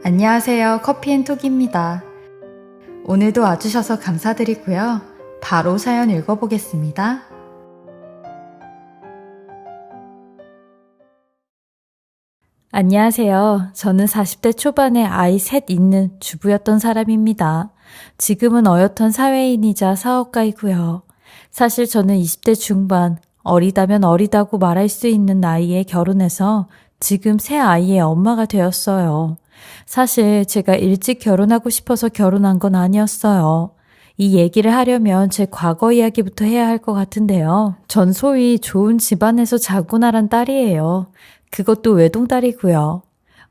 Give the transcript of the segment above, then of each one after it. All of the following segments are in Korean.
안녕하세요. 커피앤톡입니다. 오늘도 와주셔서 감사드리고요. 바로 사연 읽어보겠습니다. 안녕하세요. 저는 40대 초반에 아이 셋 있는 주부였던 사람입니다. 지금은 어엿한 사회인이자 사업가이고요. 사실 저는 20대 중반, 어리다면 어리다고 말할 수 있는 나이에 결혼해서 지금 새 아이의 엄마가 되었어요. 사실 제가 일찍 결혼하고 싶어서 결혼한 건 아니었어요. 이 얘기를 하려면 제 과거 이야기부터 해야 할 것 같은데요. 전 소위 좋은 집안에서 자고 나란 딸이에요. 그것도 외동딸이고요.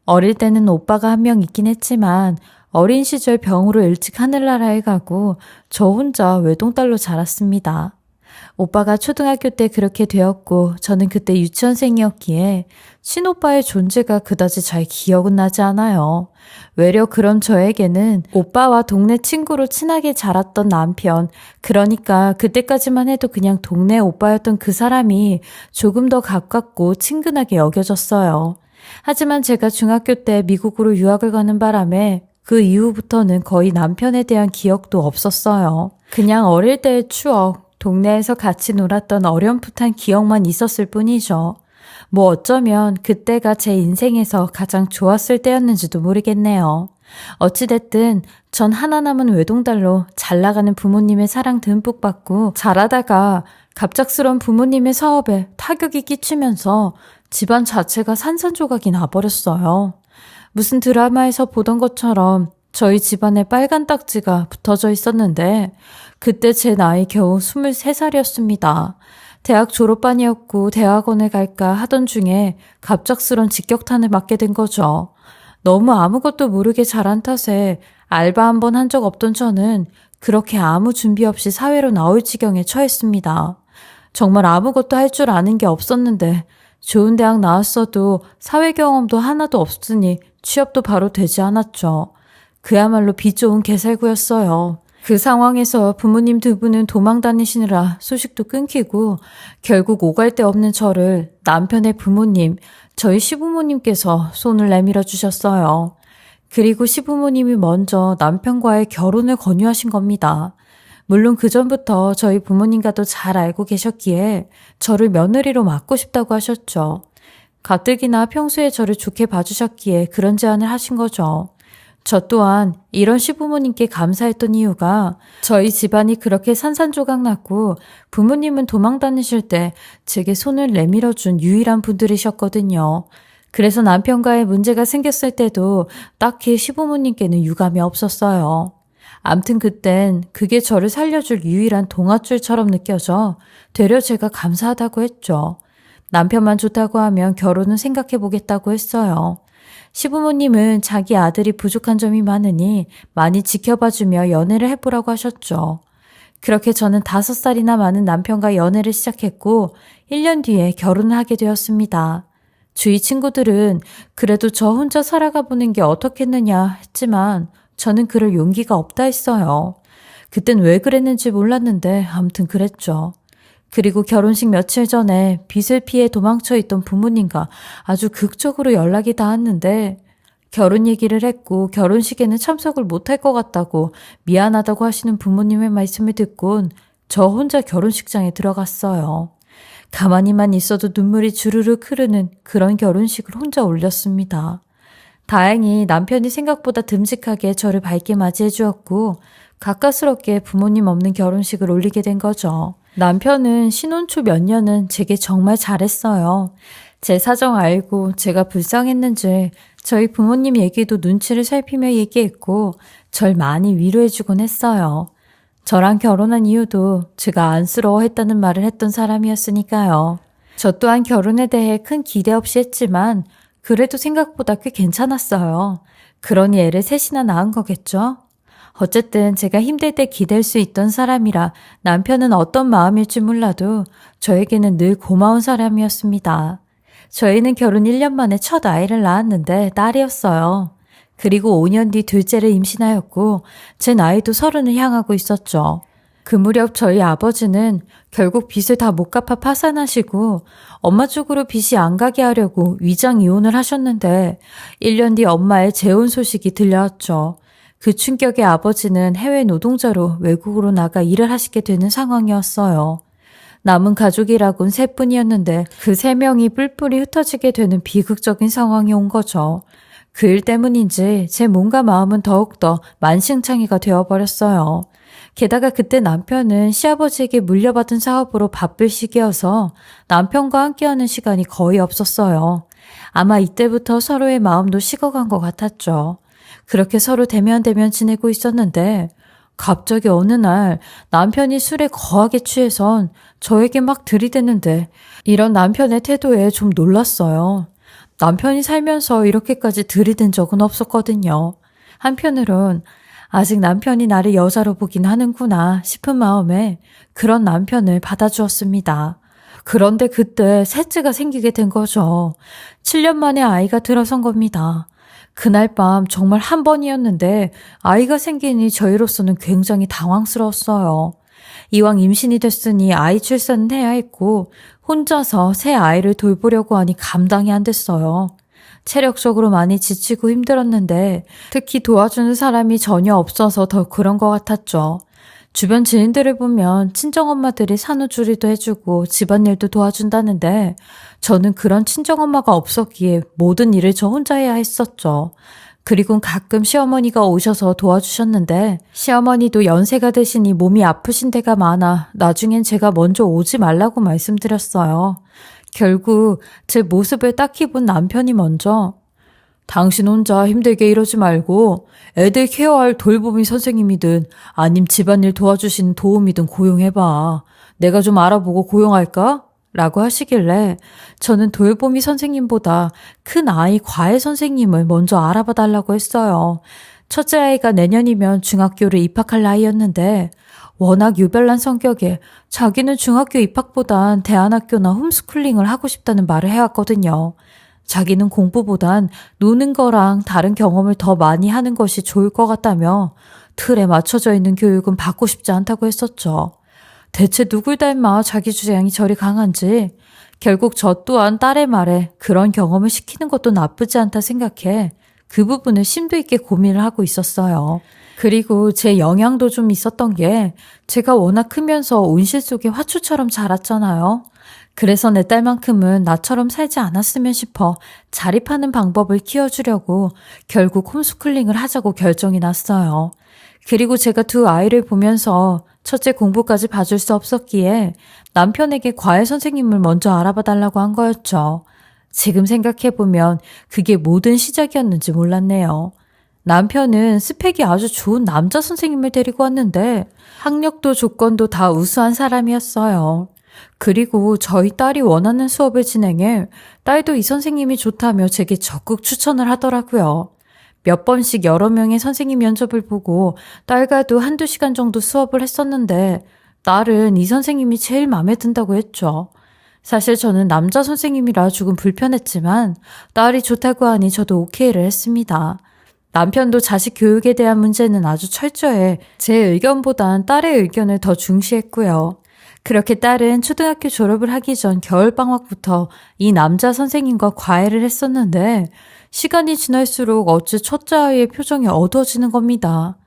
어릴 때는 오빠가 한 명 있긴 했지만 어린 시절 병으로 일찍 하늘나라에 가고 저 혼자 외동딸로 자랐습니다. 오빠가 초등학교 때 그렇게 되었고 저는 그때 유치원생이었기에 친오빠의 존재가 그다지 잘 기억은 나지 않아요. 외려 그런 저에게는 오빠와 동네 친구로 친하게 자랐던 남편, 그러니까 그때까지만 해도 그냥 동네 오빠였던 그 사람이 조금 더 가깝고 친근하게 여겨졌어요. 하지만 제가 중학교 때 미국으로 유학을 가는 바람에 그 이후부터는 거의 남편에 대한 기억도 없었어요. 그냥 어릴 때의 추억, 동네에서 같이 놀았던 어렴풋한 기억만 있었을 뿐이죠. 뭐 어쩌면 그때가 제 인생에서 가장 좋았을 때였는지도 모르겠네요. 어찌됐든 전 하나 남은 외동딸로 잘 나가는 부모님의 사랑 듬뿍 받고 자라다가 갑작스런 부모님의 사업에 타격이 끼치면서 집안 자체가 산산조각이 나버렸어요. 무슨 드라마에서 보던 것처럼 저희 집안에 빨간 딱지가 붙어져 있었는데 그때 제 나이 겨우 23살이었습니다. 대학 졸업반이었고 대학원에 갈까 하던 중에 갑작스런 직격탄을 맞게 된 거죠. 너무 아무것도 모르게 자란 탓에 알바 한 번 한 적 없던 저는 그렇게 아무 준비 없이 사회로 나올 지경에 처했습니다. 정말 아무것도 할 줄 아는 게 없었는데 좋은 대학 나왔어도 사회 경험도 하나도 없으니 취업도 바로 되지 않았죠. 그야말로 비 좋은 개살구였어요. 그 상황에서 부모님 두 분은 도망 다니시느라 소식도 끊기고 결국 오갈 데 없는 저를 남편의 부모님, 저희 시부모님께서 손을 내밀어 주셨어요. 그리고 시부모님이 먼저 남편과의 결혼을 권유하신 겁니다. 물론 그전부터 저희 부모님과도 잘 알고 계셨기에 저를 며느리로 맡고 싶다고 하셨죠. 가뜩이나 평소에 저를 좋게 봐주셨기에 그런 제안을 하신 거죠. 저 또한 이런 시부모님께 감사했던 이유가 저희 집안이 그렇게 산산조각 났고 부모님은 도망 다니실 때 제게 손을 내밀어준 유일한 분들이셨거든요. 그래서 남편과의 문제가 생겼을 때도 딱히 시부모님께는 유감이 없었어요. 암튼 그땐 그게 저를 살려줄 유일한 동아줄처럼 느껴져 되려 제가 감사하다고 했죠. 남편만 좋다고 하면 결혼은 생각해보겠다고 했어요. 시부모님은 자기 아들이 부족한 점이 많으니 많이 지켜봐주며 연애를 해보라고 하셨죠. 그렇게 저는 5살이나 많은 남편과 연애를 시작했고 1년 뒤에 결혼을 하게 되었습니다. 주위 친구들은 그래도 저 혼자 살아가 보는 게 어떻겠느냐 했지만 저는 그럴 용기가 없다 했어요. 그땐 왜 그랬는지 몰랐는데 아무튼 그랬죠. 그리고 결혼식 며칠 전에 빚을 피해 도망쳐 있던 부모님과 아주 극적으로 연락이 닿았는데 결혼 얘기를 했고 결혼식에는 참석을 못할 것 같다고 미안하다고 하시는 부모님의 말씀을 듣곤 저 혼자 결혼식장에 들어갔어요. 가만히만 있어도 눈물이 주르륵 흐르는 그런 결혼식을 혼자 올렸습니다. 다행히 남편이 생각보다 듬직하게 저를 밝게 맞이해 주었고 가까스럽게 부모님 없는 결혼식을 올리게 된 거죠. 남편은 신혼 초 몇 년은 제게 정말 잘했어요. 제 사정 알고 제가 불쌍했는지 저희 부모님 얘기도 눈치를 살피며 얘기했고 절 많이 위로해주곤 했어요. 저랑 결혼한 이유도 제가 안쓰러워했다는 말을 했던 사람이었으니까요. 저 또한 결혼에 대해 큰 기대 없이 했지만 그래도 생각보다 꽤 괜찮았어요. 그러니 애를 셋이나 낳은 거겠죠? 어쨌든 제가 힘들 때 기댈 수 있던 사람이라 남편은 어떤 마음일지 몰라도 저에게는 늘 고마운 사람이었습니다. 저희는 결혼 1년 만에 첫 아이를 낳았는데 딸이었어요. 그리고 5년 뒤 둘째를 임신하였고 제 나이도 30을 향하고 있었죠. 그 무렵 저희 아버지는 결국 빚을 다 못 갚아 파산하시고 엄마 쪽으로 빚이 안 가게 하려고 위장 이혼을 하셨는데 1년 뒤 엄마의 재혼 소식이 들려왔죠. 그 충격에 아버지는 해외 노동자로 외국으로 나가 일을 하시게 되는 상황이었어요. 남은 가족이라곤 셋뿐이었는데 그 세 명이 뿔뿔이 흩어지게 되는 비극적인 상황이 온 거죠. 그 일 때문인지 제 몸과 마음은 더욱더 만신창이가 되어버렸어요. 게다가 그때 남편은 시아버지에게 물려받은 사업으로 바쁠 시기여서 남편과 함께하는 시간이 거의 없었어요. 아마 이때부터 서로의 마음도 식어간 것 같았죠. 그렇게 서로 대면대면 지내고 있었는데 갑자기 어느 날 남편이 술에 거하게 취해선 저에게 막 들이대는데 이런 남편의 태도에 좀 놀랐어요. 남편이 살면서 이렇게까지 들이댄 적은 없었거든요. 한편으론 아직 남편이 나를 여자로 보긴 하는구나 싶은 마음에 그런 남편을 받아주었습니다. 그런데 그때 셋째가 생기게 된 거죠. 7년 만에 아이가 들어선 겁니다. 그날 밤 정말 한 번이었는데 아이가 생기니 저희로서는 굉장히 당황스러웠어요. 이왕 임신이 됐으니 아이 출산은 해야 했고 혼자서 새 아이를 돌보려고 하니 감당이 안 됐어요. 체력적으로 많이 지치고 힘들었는데 특히 도와주는 사람이 전혀 없어서 더 그런 것 같았죠. 주변 지인들을 보면 친정엄마들이 산후조리도 해주고 집안일도 도와준다는데 저는 그런 친정엄마가 없었기에 모든 일을 저 혼자 해야 했었죠. 그리고 가끔 시어머니가 오셔서 도와주셨는데 시어머니도 연세가 되시니 몸이 아프신 데가 많아 나중엔 제가 먼저 오지 말라고 말씀드렸어요. 결국 제 모습을 딱히 본 남편이 먼저 당신 혼자 힘들게 이러지 말고 애들 케어할 돌보미 선생님이든 아님 집안일 도와주신 도우미든 고용해봐. 내가 좀 알아보고 고용할까? 라고 하시길래 저는 돌보미 선생님보다 큰 아이 과외 선생님을 먼저 알아봐 달라고 했어요. 첫째 아이가 내년이면 중학교를 입학할 나이였는데 워낙 유별난 성격에 자기는 중학교 입학보단 대안학교나 홈스쿨링을 하고 싶다는 말을 해왔거든요. 자기는 공부보단 노는 거랑 다른 경험을 더 많이 하는 것이 좋을 것 같다며 틀에 맞춰져 있는 교육은 받고 싶지 않다고 했었죠. 대체 누굴 닮아 자기 주장이 저리 강한지 결국 저 또한 딸의 말에 그런 경험을 시키는 것도 나쁘지 않다 생각해 그 부분을 심도 있게 고민을 하고 있었어요. 그리고 제 영향도 좀 있었던 게 제가 워낙 크면서 온실 속의 화초처럼 자랐잖아요. 그래서 내 딸만큼은 나처럼 살지 않았으면 싶어 자립하는 방법을 키워주려고 결국 홈스쿨링을 하자고 결정이 났어요. 그리고 제가 두 아이를 보면서 첫째 공부까지 봐줄 수 없었기에 남편에게 과외 선생님을 먼저 알아봐 달라고 한 거였죠. 지금 생각해보면 그게 모든 시작이었는지 몰랐네요. 남편은 스펙이 아주 좋은 남자 선생님을 데리고 왔는데 학력도 조건도 다 우수한 사람이었어요. 그리고 저희 딸이 원하는 수업을 진행해 딸도 이 선생님이 좋다며 제게 적극 추천을 하더라고요. 몇 번씩 여러 명의 선생님 면접을 보고 딸과도 한두 시간 정도 수업을 했었는데 딸은 이 선생님이 제일 마음에 든다고 했죠. 사실 저는 남자 선생님이라 조금 불편했지만 딸이 좋다고 하니 저도 오케이를 했습니다. 남편도 자식 교육에 대한 문제는 아주 철저해 제 의견보단 딸의 의견을 더 중시했고요. 그렇게 딸은 초등학교 졸업을 하기 전 겨울방학부터 이 남자 선생님과 과외를 했었는데 시간이 지날수록 어찌 첫째 아이의 표정이 어두워지는 겁니다.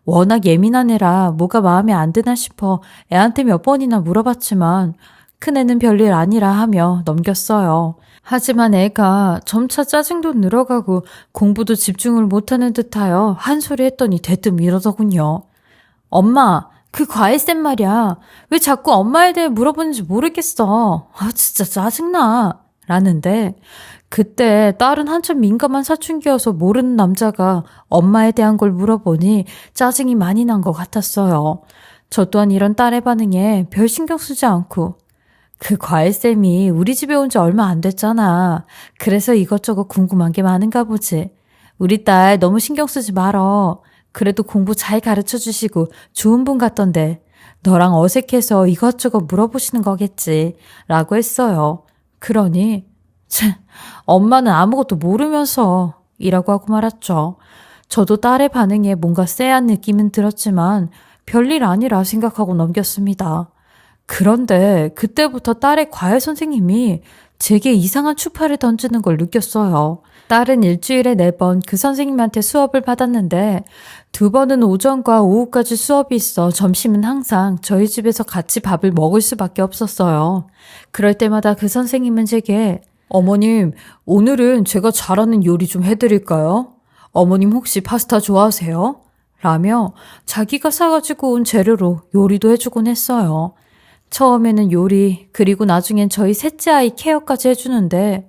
워낙 예민한 애라 뭐가 마음에 안 드나 싶어 애한테 몇 번이나 물어봤지만 큰애는 별일 아니라 하며 넘겼어요. 하지만 애가 점차 짜증도 늘어가고 공부도 집중을 못하는 듯하여 한 소리 했더니 대뜸 이러더군요. 엄마, 그 과외쌤 말이야. 왜 자꾸 엄마에 대해 물어보는지 모르겠어. 아, 진짜 짜증나. 라는데 그때 딸은 한참 민감한 사춘기여서 모르는 남자가 엄마에 대한 걸 물어보니 짜증이 많이 난 것 같았어요. 저 또한 이런 딸의 반응에 별 신경 쓰지 않고 그 과외쌤이 우리 집에 온 지 얼마 안 됐잖아. 그래서 이것저것 궁금한 게 많은가 보지. 우리 딸 너무 신경 쓰지 말어. 그래도 공부 잘 가르쳐 주시고 좋은 분 같던데 너랑 어색해서 이것저것 물어보시는 거겠지. 라고 했어요. 그러니 참, 엄마는 아무것도 모르면서 이라고 하고 말았죠. 저도 딸의 반응에 뭔가 쎄한 느낌은 들었지만 별일 아니라 생각하고 넘겼습니다. 그런데 그때부터 딸의 과외 선생님이 제게 이상한 추파를 던지는 걸 느꼈어요. 딸은 일주일에 4번 그 선생님한테 수업을 받았는데 2번은 오전과 오후까지 수업이 있어 점심은 항상 저희 집에서 같이 밥을 먹을 수밖에 없었어요. 그럴 때마다 그 선생님은 제게 어머님, 오늘은 제가 잘하는 요리 좀 해드릴까요? 어머님 혹시 파스타 좋아하세요? 라며 자기가 사가지고 온 재료로 요리도 해주곤 했어요. 처음에는 요리, 그리고 나중엔 저희 셋째 아이 케어까지 해주는데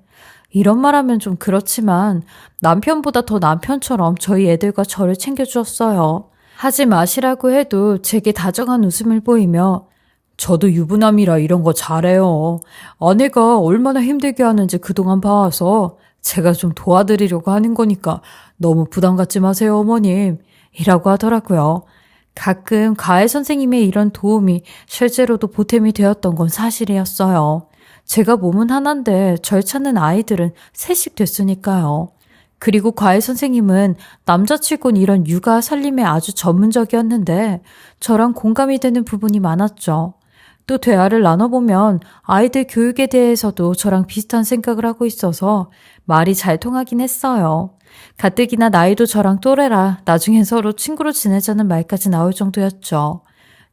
이런 말하면 좀 그렇지만 남편보다 더 남편처럼 저희 애들과 저를 챙겨주었어요. 하지 마시라고 해도 제게 다정한 웃음을 보이며 저도 유부남이라 이런 거 잘해요. 아내가 얼마나 힘들게 하는지 그동안 봐와서 제가 좀 도와드리려고 하는 거니까 너무 부담 갖지 마세요, 어머님. 이라고 하더라고요. 가끔 과외 선생님의 이런 도움이 실제로도 보탬이 되었던 건 사실이었어요. 제가 몸은 하나인데 절 찾는 아이들은 셋씩 됐으니까요. 그리고 과외 선생님은 남자치곤 이런 육아 살림에 아주 전문적이었는데 저랑 공감이 되는 부분이 많았죠. 또 대화를 나눠보면 아이들 교육에 대해서도 저랑 비슷한 생각을 하고 있어서 말이 잘 통하긴 했어요. 가뜩이나 나이도 저랑 또래라 나중엔 서로 친구로 지내자는 말까지 나올 정도였죠.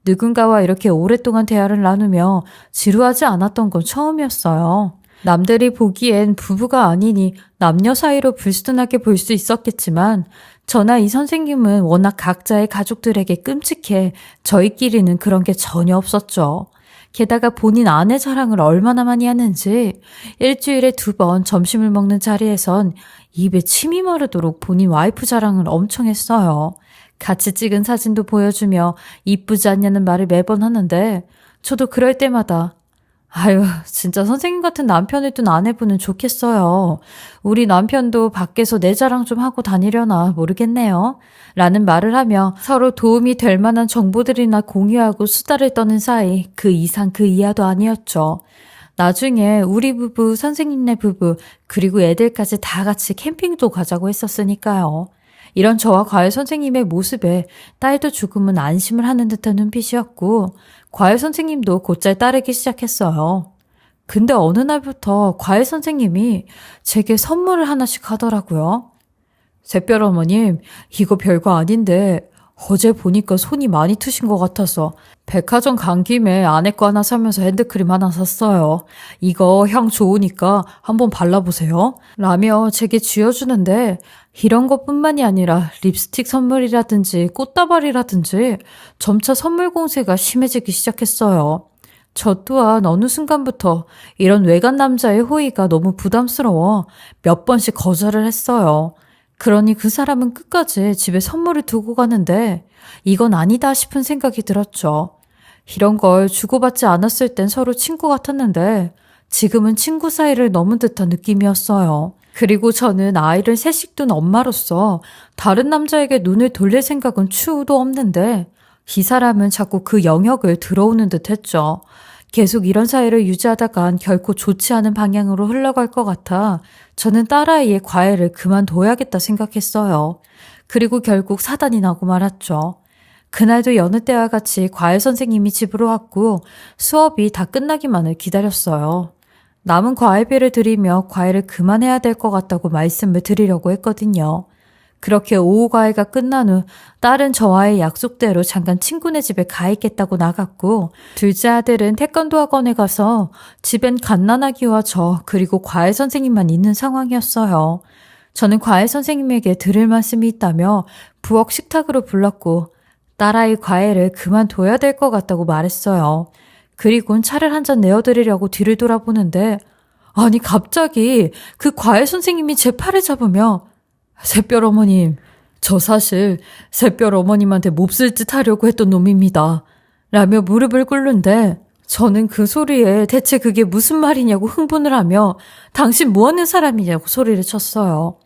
누군가와 이렇게 오랫동안 대화를 나누며 지루하지 않았던 건 처음이었어요. 남들이 보기엔 부부가 아니니 남녀 사이로 불순하게 볼 수 있었겠지만 저나 이 선생님은 워낙 각자의 가족들에게 끔찍해 저희끼리는 그런 게 전혀 없었죠. 게다가 본인 아내 자랑을 얼마나 많이 하는지 일주일에 2번 점심을 먹는 자리에선 입에 침이 마르도록 본인 와이프 자랑을 엄청 했어요. 같이 찍은 사진도 보여주며 이쁘지 않냐는 말을 매번 하는데 저도 그럴 때마다 아유, 진짜 선생님 같은 남편을 둔 아내분은 좋겠어요. 우리 남편도 밖에서 내 자랑 좀 하고 다니려나 모르겠네요. 라는 말을 하며 서로 도움이 될 만한 정보들이나 공유하고 수다를 떠는 사이 그 이상 그 이하도 아니었죠. 나중에 우리 부부, 선생님네 부부, 그리고 애들까지 다 같이 캠핑도 가자고 했었으니까요. 이런 저와 과외 선생님의 모습에 딸도 조금은 안심을 하는 듯한 눈빛이었고 과외 선생님도 곧잘 따르기 시작했어요. 근데 어느 날부터 과외 선생님이 제게 선물을 하나씩 하더라고요. 샛별 어머님, 이거 별거 아닌데 어제 보니까 손이 많이 트신 것 같아서 백화점 간 김에 아내 거 하나 사면서 핸드크림 하나 샀어요. 이거 향 좋으니까 한번 발라보세요. 라며 제게 쥐어주는데 이런 것뿐만이 아니라 립스틱 선물이라든지 꽃다발이라든지 점차 선물 공세가 심해지기 시작했어요. 저 또한 어느 순간부터 이런 외간 남자의 호의가 너무 부담스러워 몇 번씩 거절을 했어요. 그러니 그 사람은 끝까지 집에 선물을 두고 가는데 이건 아니다 싶은 생각이 들었죠. 이런 걸 주고받지 않았을 땐 서로 친구 같았는데 지금은 친구 사이를 넘은 듯한 느낌이었어요. 그리고 저는 아이를 셋씩 둔 엄마로서 다른 남자에게 눈을 돌릴 생각은 추후도 없는데 이 사람은 자꾸 그 영역을 들어오는 듯 했죠. 계속 이런 사이를 유지하다간 결코 좋지 않은 방향으로 흘러갈 것 같아 저는 딸아이의 과외를 그만둬야겠다 생각했어요. 그리고 결국 사단이 나고 말았죠. 그날도 여느 때와 같이 과외 선생님이 집으로 왔고 수업이 다 끝나기만을 기다렸어요. 남은 과외비를 드리며 과외를 그만해야 될 것 같다고 말씀을 드리려고 했거든요. 그렇게 오후 과외가 끝난 후 딸은 저와의 약속대로 잠깐 친구네 집에 가 있겠다고 나갔고 둘째 아들은 태권도 학원에 가서 집엔 갓난아기와 저 그리고 과외 선생님만 있는 상황이었어요. 저는 과외 선생님에게 들을 말씀이 있다며 부엌 식탁으로 불렀고 딸아이 과외를 그만둬야 될 것 같다고 말했어요. 그리고는 차를 한 잔 내어드리려고 뒤를 돌아보는데 아니 갑자기 그 과외 선생님이 제 팔을 잡으며 샛별 어머님, 저 사실 샛별 어머님한테 몹쓸 짓 하려고 했던 놈입니다. 라며 무릎을 꿇는데 저는 그 소리에 대체 그게 무슨 말이냐고 흥분을 하며 당신 뭐 하는 사람이냐고 소리를 쳤어요.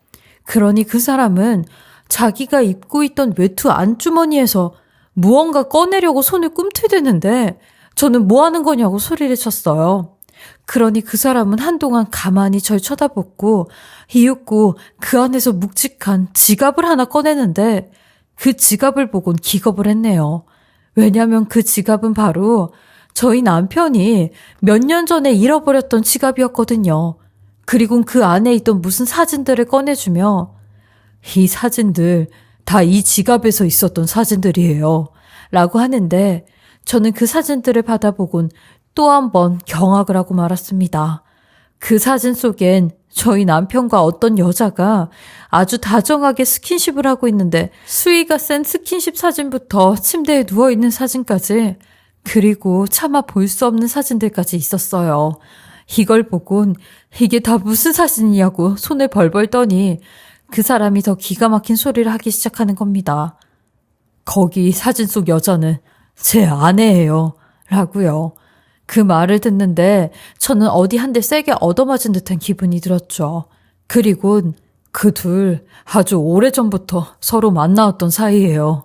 그러니 그 사람은 자기가 입고 있던 외투 안주머니에서 무언가 꺼내려고 손을 꿈틀대는데 저는 뭐 하는 거냐고 소리를 쳤어요. 그러니 그 사람은 한동안 가만히 절 쳐다봤고 이윽고 그 안에서 묵직한 지갑을 하나 꺼내는데 그 지갑을 보곤 기겁을 했네요. 왜냐면 그 지갑은 바로 저희 남편이 몇 년 전에 잃어버렸던 지갑이었거든요. 그리고 그 안에 있던 무슨 사진들을 꺼내주며 이 사진들 다 이 지갑에서 있었던 사진들이에요. 라고 하는데 저는 그 사진들을 받아보곤 또 한 번 경악을 하고 말았습니다. 그 사진 속엔 저희 남편과 어떤 여자가 아주 다정하게 스킨십을 하고 있는데 수위가 센 스킨십 사진부터 침대에 누워있는 사진까지 그리고 차마 볼 수 없는 사진들까지 있었어요. 이걸 보곤 이게 다 무슨 사진이냐고 손을 벌벌 떠니 그 사람이 더 기가 막힌 소리를 하기 시작하는 겁니다. 거기 사진 속 여자는 제 아내예요. 라고요. 그 말을 듣는데 저는 어디 한 대 세게 얻어맞은 듯한 기분이 들었죠. 그리곤 그 둘 아주 오래전부터 서로 만나왔던 사이예요.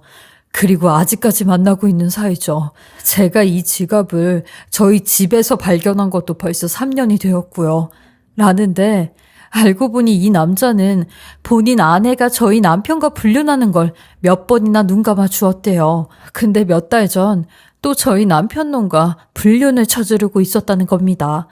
그리고 아직까지 만나고 있는 사이죠. 제가 이 지갑을 저희 집에서 발견한 것도 벌써 3년이 되었고요. 라는데 알고 보니 이 남자는 본인 아내가 저희 남편과 불륜하는 걸 몇 번이나 눈 감아 주었대요. 근데 몇 달 전 또 저희 남편 놈과 불륜을 저지르고 있었다는 겁니다.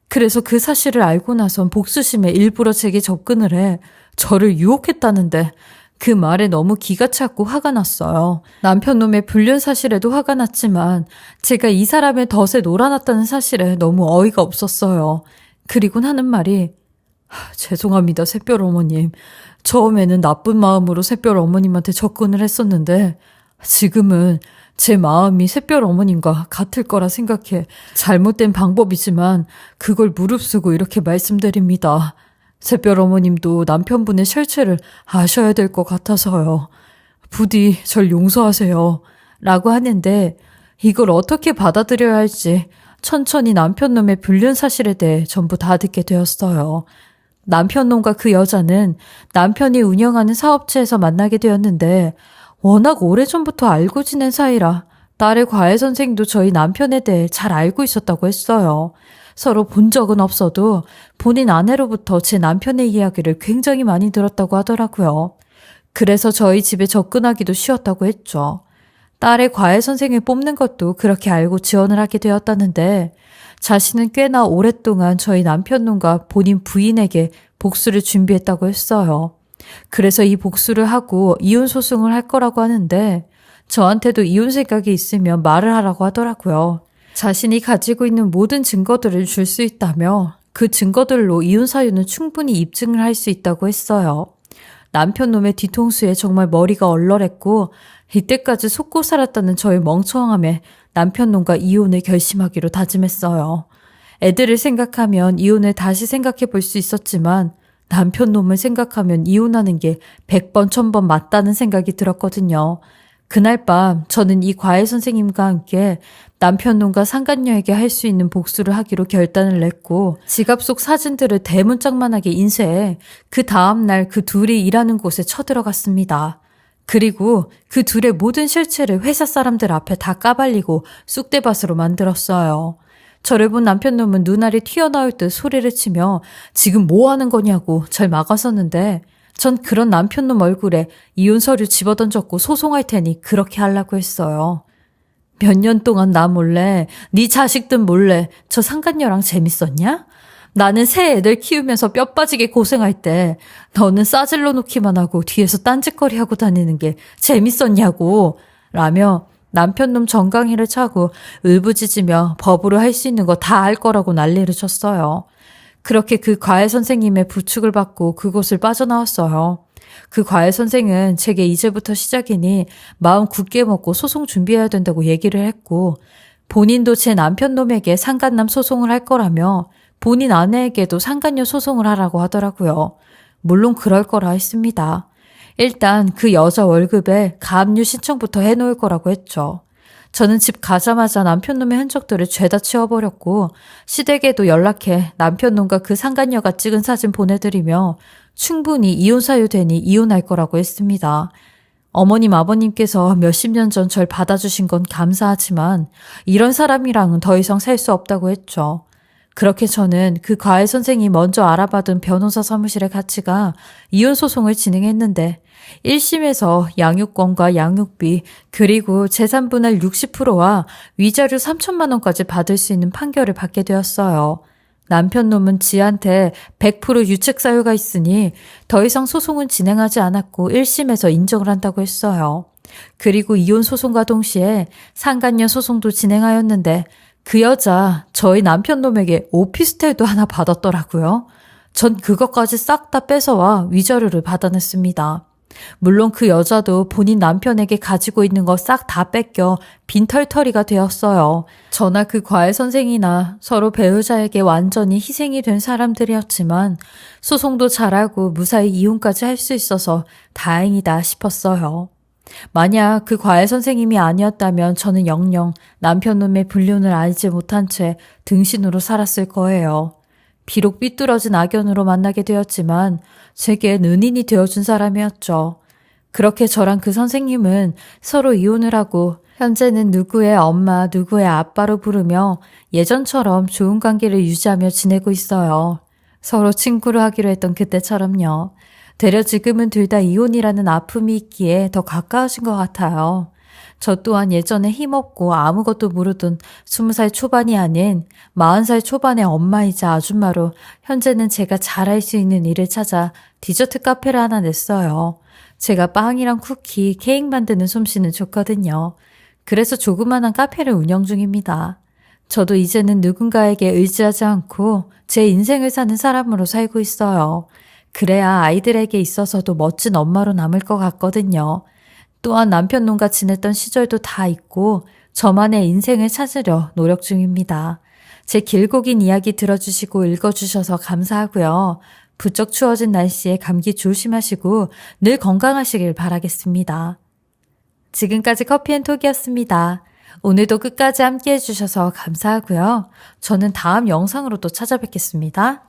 그래서 그 사실을 알고 나선 복수심에 일부러 제게 접근을 해 저를 유혹했다는데 그 말에 너무 기가 찼고 화가 났어요. 남편 놈의 불륜 사실에도 화가 났지만 제가 이 사람의 덫에 놀아놨다는 사실에 너무 어이가 없었어요. 그리고 하는 말이 죄송합니다, 샛별 어머님. 처음에는 나쁜 마음으로 샛별 어머님한테 접근을 했었는데 지금은 제 마음이 샛별 어머님과 같을 거라 생각해 잘못된 방법이지만 그걸 무릅쓰고 이렇게 말씀드립니다. 샛별 어머님도 남편분의 실체를 아셔야 될 것 같아서요. 부디 절 용서하세요. 라고 하는데 이걸 어떻게 받아들여야 할지 천천히 남편놈의 불륜 사실에 대해 전부 다 듣게 되었어요. 남편놈과 그 여자는 남편이 운영하는 사업체에서 만나게 되었는데 워낙 오래전부터 알고 지낸 사이라 딸의 과외 선생도 저희 남편에 대해 잘 알고 있었다고 했어요. 서로 본 적은 없어도 본인 아내로부터 제 남편의 이야기를 굉장히 많이 들었다고 하더라고요. 그래서 저희 집에 접근하기도 쉬웠다고 했죠. 딸의 과외 선생을 뽑는 것도 그렇게 알고 지원을 하게 되었다는데 자신은 꽤나 오랫동안 저희 남편놈과 본인 부인에게 복수를 준비했다고 했어요. 그래서 이 복수를 하고 이혼 소송을 할 거라고 하는데 저한테도 이혼 생각이 있으면 말을 하라고 하더라고요. 자신이 가지고 있는 모든 증거들을 줄 수 있다며 그 증거들로 이혼 사유는 충분히 입증을 할 수 있다고 했어요. 남편 놈의 뒤통수에 정말 머리가 얼얼했고 이때까지 속고 살았다는 저의 멍청함에 남편 놈과 이혼을 결심하기로 다짐했어요. 애들을 생각하면 이혼을 다시 생각해 볼 수 있었지만 남편 놈을 생각하면 이혼하는 게 100번 1000번 맞다는 생각이 들었거든요. 그날 밤 저는 이 과외 선생님과 함께 남편 놈과 상간녀에게 할 수 있는 복수를 하기로 결단을 냈고 지갑 속 사진들을 대문짝만하게 인쇄해 그 다음날 그 둘이 일하는 곳에 쳐들어갔습니다. 그리고 그 둘의 모든 실체를 회사 사람들 앞에 다 까발리고 쑥대밭으로 만들었어요. 저를 본 남편놈은 눈알이 튀어나올 듯 소리를 치며 지금 뭐 하는 거냐고 절 막아섰는데 전 그런 남편놈 얼굴에 이혼 서류 집어던졌고 소송할 테니 그렇게 하려고 했어요. 몇 년 동안 나 몰래 네 자식들 몰래 저 상간녀랑 재밌었냐? 나는 새 애들 키우면서 뼈 빠지게 고생할 때 너는 싸질러 놓기만 하고 뒤에서 딴짓거리 하고 다니는 게 재밌었냐고 라며 남편놈 정강이를 차고 울부짖으며 법으로 할 수 있는 거 다 할 거라고 난리를 쳤어요. 그렇게 그 과외 선생님의 부축을 받고 그곳을 빠져나왔어요. 그 과외 선생은 제게 이제부터 시작이니 마음 굳게 먹고 소송 준비해야 된다고 얘기를 했고 본인도 제 남편놈에게 상간남 소송을 할 거라며 본인 아내에게도 상간녀 소송을 하라고 하더라고요. 물론 그럴 거라 했습니다. 일단 그 여자 월급에 가압류 신청부터 해놓을 거라고 했죠. 저는 집 가자마자 남편놈의 흔적들을 죄다 치워버렸고 시댁에도 연락해 남편놈과 그 상간녀가 찍은 사진 보내드리며 충분히 이혼 사유 되니 이혼할 거라고 했습니다. 어머님 아버님께서 몇십 년 전 절 받아주신 건 감사하지만 이런 사람이랑은 더 이상 살 수 없다고 했죠. 그렇게 저는 그 과외 선생이 먼저 알아봐둔 변호사 사무실에 같이 가 이혼 소송을 진행했는데 1심에서 양육권과 양육비 그리고 재산분할 60%와 위자료 3천만 원까지 받을 수 있는 판결을 받게 되었어요. 남편 놈은 지한테 100% 유책 사유가 있으니 더 이상 소송은 진행하지 않았고 1심에서 인정을 한다고 했어요. 그리고 이혼 소송과 동시에 상간녀 소송도 진행하였는데 그 여자 저희 남편 놈에게 오피스텔도 하나 받았더라고요. 전 그것까지 싹 다 뺏어와 위자료를 받아냈습니다. 물론 그 여자도 본인 남편에게 가지고 있는 거 싹 다 뺏겨 빈털터리가 되었어요. 저나 그 과외 선생이나 서로 배우자에게 완전히 희생이 된 사람들이었지만 소송도 잘하고 무사히 이혼까지 할 수 있어서 다행이다 싶었어요. 만약 그 과외 선생님이 아니었다면 저는 영영 남편 놈의 불륜을 알지 못한 채 등신으로 살았을 거예요. 비록 삐뚤어진 악연으로 만나게 되었지만 제겐 은인이 되어준 사람이었죠. 그렇게 저랑 그 선생님은 서로 이혼을 하고 현재는 누구의 엄마, 누구의 아빠로 부르며 예전처럼 좋은 관계를 유지하며 지내고 있어요. 서로 친구로 하기로 했던 그때처럼요. 되려 지금은 둘 다 이혼이라는 아픔이 있기에 더 가까워진 것 같아요. 저 또한 예전에 힘없고 아무것도 모르던 20살 초반이 아닌 40살 초반의 엄마이자 아줌마로 현재는 제가 잘할 수 있는 일을 찾아 디저트 카페를 하나 냈어요. 제가 빵이랑 쿠키, 케이크 만드는 솜씨는 좋거든요. 그래서 조그만한 카페를 운영 중입니다. 저도 이제는 누군가에게 의지하지 않고 제 인생을 사는 사람으로 살고 있어요. 그래야 아이들에게 있어서도 멋진 엄마로 남을 것 같거든요. 또한 남편 놈과 지냈던 시절도 다 있고 저만의 인생을 찾으려 노력 중입니다. 제 길고 긴 이야기 들어주시고 읽어주셔서 감사하고요. 부쩍 추워진 날씨에 감기 조심하시고 늘 건강하시길 바라겠습니다. 지금까지 커피앤톡이었습니다. 오늘도 끝까지 함께 해주셔서 감사하고요. 저는 다음 영상으로 또 찾아뵙겠습니다.